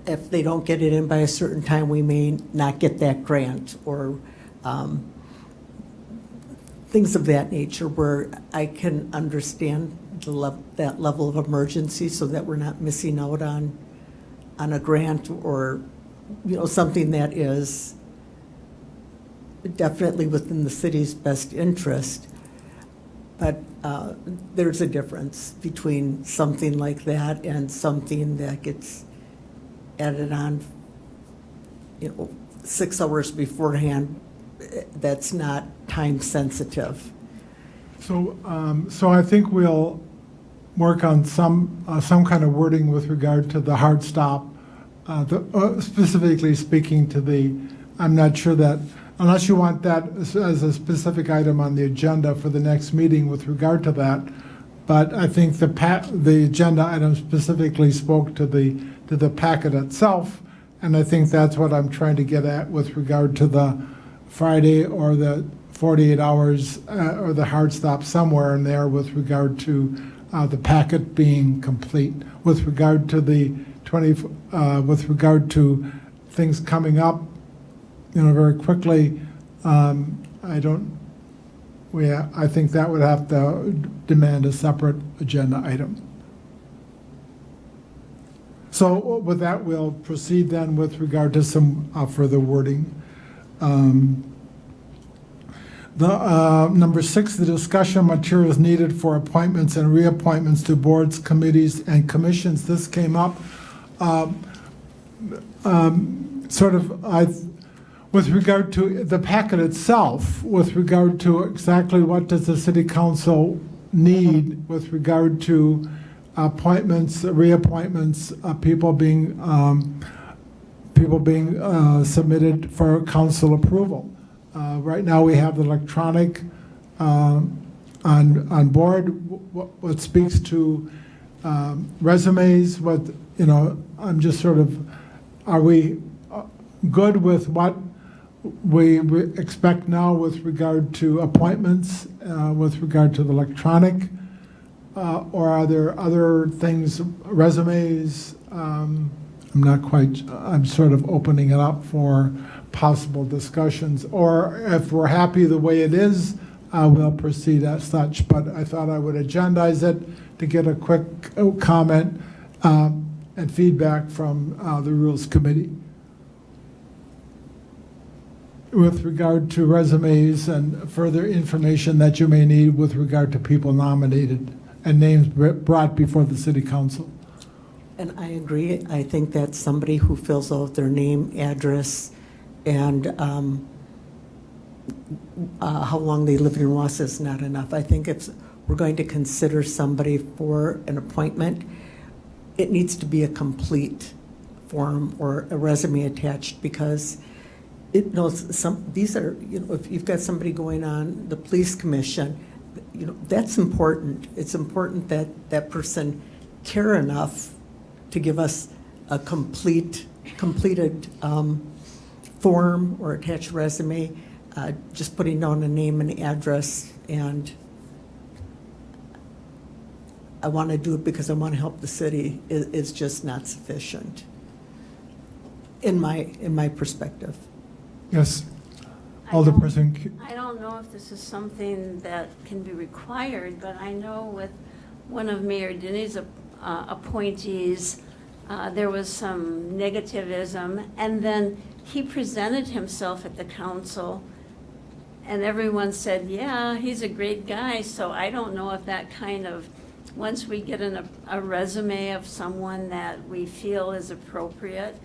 if they don't get it in by a certain time, we may not get that grant, or things of that nature, where I can understand that level of emergency, so that we're not missing out on a grant, or something that is definitely within the city's best interest. But there's a difference between something like that and something that gets added on 6 hours beforehand. That's not time sensitive. So I think we'll work on some kind of wording with regard to the hard stop, specifically speaking to the, I'm not sure that, unless you want that as a specific item on the agenda for the next meeting with regard to that, but I think the agenda item specifically spoke to the packet itself, and I think that's what I'm trying to get at with regard to the Friday or the 48 hours or the hard stop somewhere in there with regard to the packet being complete. With regard to the with regard to things coming up, very quickly, I think that would have to demand a separate agenda item. So with that, we'll proceed then with regard to some further wording. Number 6, the discussion materials needed for appointments and reappointments to boards, committees, and commissions. This came up with regard to the packet itself, with regard to exactly what does the city council need with regard to appointments, reappointments, people being submitted for council approval. Right now, we have the electronic on board, what speaks to resumes. I'm just are we good with what we expect now with regard to appointments, with regard to the electronic, or are there other things, resumes? I'm not quite, I'm opening it up for possible discussions, or if we're happy the way it is, we'll proceed as such. But I thought I would agendize it to get a quick comment and feedback from the Rules Committee with regard to resumes and further information that you may need with regard to people nominated and names brought before the City Council. And I agree. I think that somebody who fills out their name, address, and how long they lived in Wausau is not enough. I think if we're going to consider somebody for an appointment, it needs to be a complete form or a resume attached, because it knows these are, if you've got somebody going on the police commission, that's important. It's important that that person care enough to give us a completed form or attached resume. Just putting down a name and address, and I want to do it because I want to help the city, is just not sufficient in my perspective. Yes, Alderperson. I don't know if this is something that can be required, but I know with one of Mayor Denny's appointees, there was some negativism, and then he presented himself at the council, and everyone said, yeah, he's a great guy. So I don't know if that kind of, once we get a resume of someone that we feel is appropriate,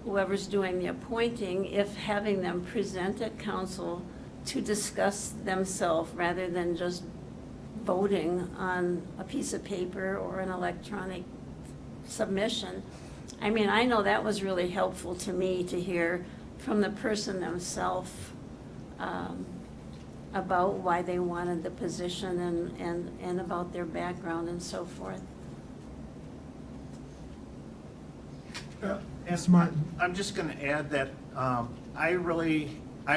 whoever's doing the appointing, if having them present at council to discuss themselves rather than just voting on a piece of paper or an electronic submission. I mean, I know that was really helpful to me to hear from the person themselves about why they wanted the position and about their background and so forth. Yes, Martin. I'm just going to add that I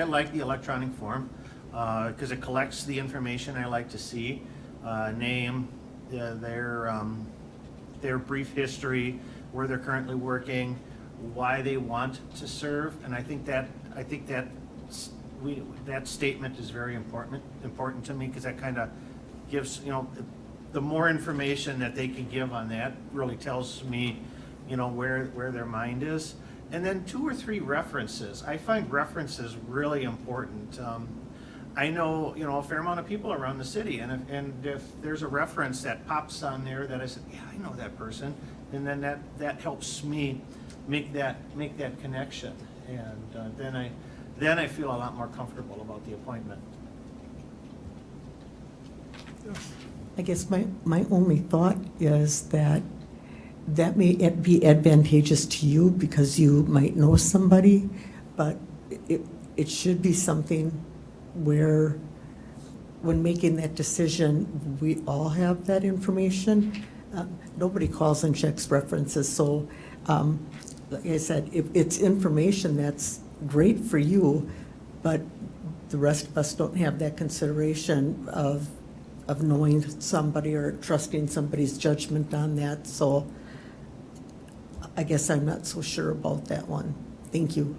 like the electronic form because it collects the information I like to see, name, their brief history, where they're currently working, why they want to serve, and I think that statement is very important to me, because that kind of gives, the more information that they can give on that really tells me, where their mind is. And then 2 or 3 references. I find references really important. I know, a fair amount of people around the city, and if there's a reference that pops on there that I said, yeah, I know that person, and then that helps me make that connection, and then I feel a lot more comfortable about the appointment. I guess my only thought is that may be advantageous to you because you might know somebody, but it should be something where when making that decision, we all have that information. Nobody calls and checks references, so like I said, if it's information that's great for you, but the rest of us don't have that consideration of knowing somebody or trusting somebody's judgment on that, so I guess I'm not so sure about that one. Thank you.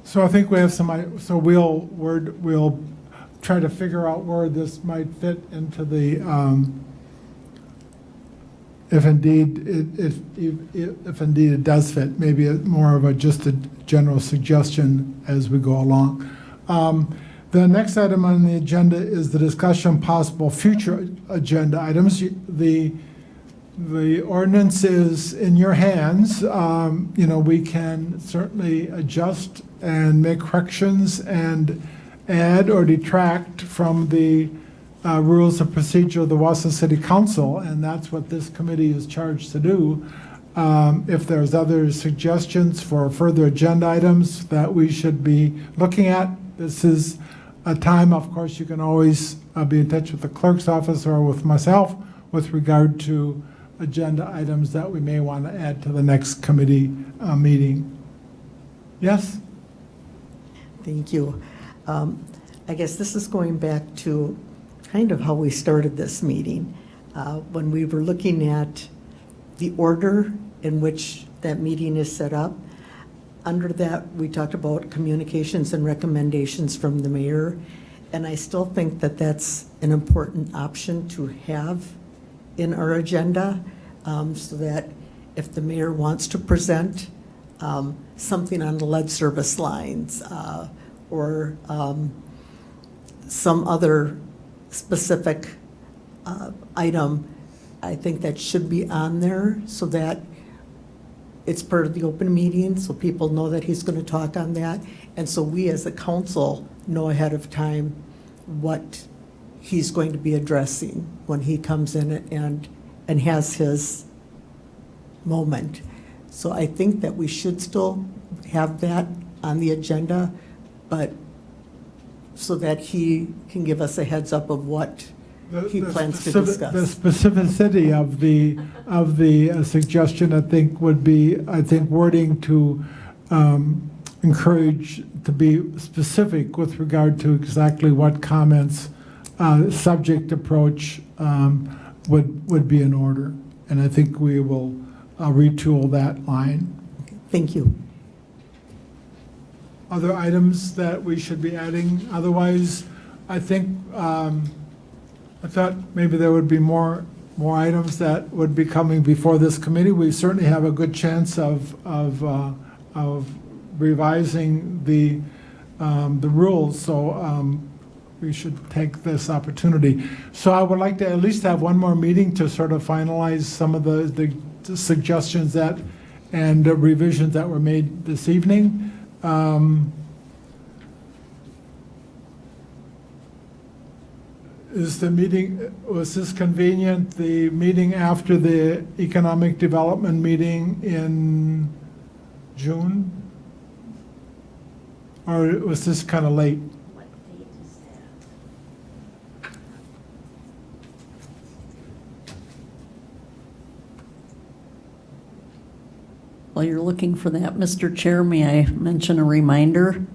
So I think we have so we'll try to figure out where this might fit into the, if indeed it does fit, maybe more of just a general suggestion as we go along. The next item on the agenda is the discussion of possible future agenda items. The ordinance is in your hands. We can certainly adjust and make corrections and add or detract from the rules of procedure of the Wausau City Council, and that's what this committee is charged to do. If there's other suggestions for further agenda items that we should be looking at, this is a time, of course, you can always be in touch with the clerk's office or with myself with regard to agenda items that we may want to add to the next committee meeting. Yes? Thank you. I guess this is going back to kind of how we started this meeting. When we were looking at the order in which that meeting is set up, under that, we talked about communications and recommendations from the mayor, and I still think that that's an important option to have in our agenda, so that if the mayor wants to present something on the lead service lines or some other specific item, I think that should be on there so that it's part of the open meeting, so people know that he's going to talk on that. And so we as a council know ahead of time what he's going to be addressing when he comes in and has his moment. So I think that we should still have that on the agenda, but so that he can give us a heads up of what he plans to discuss. The specificity of the suggestion, I think, would be, wording to encourage to be specific with regard to exactly what comments, subject approach would be in order. And I think we will retool that line. Thank you. Other items that we should be adding? Otherwise, I think, I thought maybe there would be more items that would be coming before this committee. We certainly have a good chance of revising the rules, so we should take this opportunity. So I would like to at least have one more meeting to sort of finalize some of the suggestions that and revisions that were made this evening. Is the meeting, was this convenient, the meeting after the economic development meeting in June? Or was this kind of late? What date is that? While you're looking for that, Mr. Chair, may I mention a reminder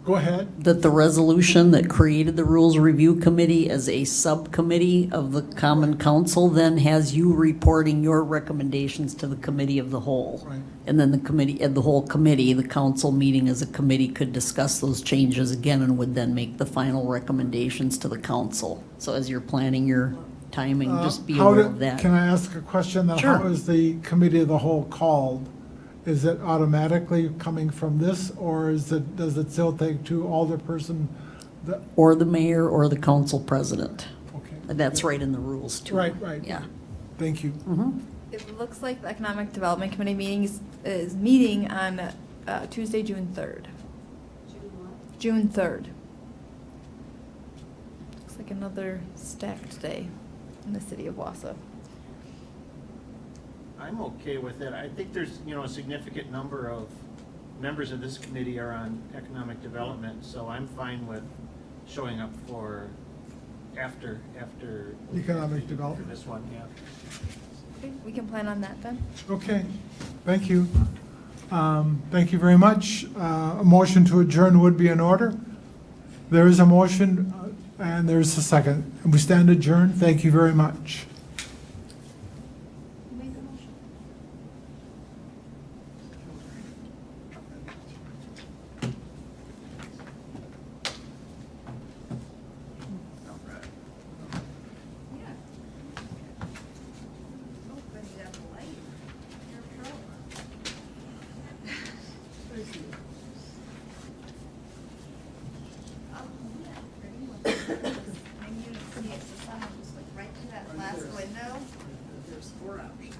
Go ahead. that the resolution that created the Rules Review Committee as a subcommittee of the Common Council then has you reporting your recommendations to the Committee of the Whole. Right. And then the whole committee, the council meeting as a committee could discuss those changes again and would then make the final recommendations to the council. So as you're planning your timing, just be aware of that. Can I ask a question? Then? Sure. How is the committee of the whole called? Is it automatically coming from this, or does it still take two alderperson? Or the mayor or the council president. Okay. That's right in the rules too. Right. Yeah. Thank you. It looks like the Economic Development Committee is meeting on Tuesday, June 3rd. June 3rd. like another stacked day in the city of Wausau. I'm okay with it. I think there's, a significant number of members of this committee are on economic development, so I'm fine with showing up for after. Economic development. This one, yeah. Okay, we can plan on that then. Okay, thank you. Thank you very much. A motion to adjourn would be in order. There is a motion, and there's a second. We stand adjourned. Thank you very much. Right to that last window. There's 4 options.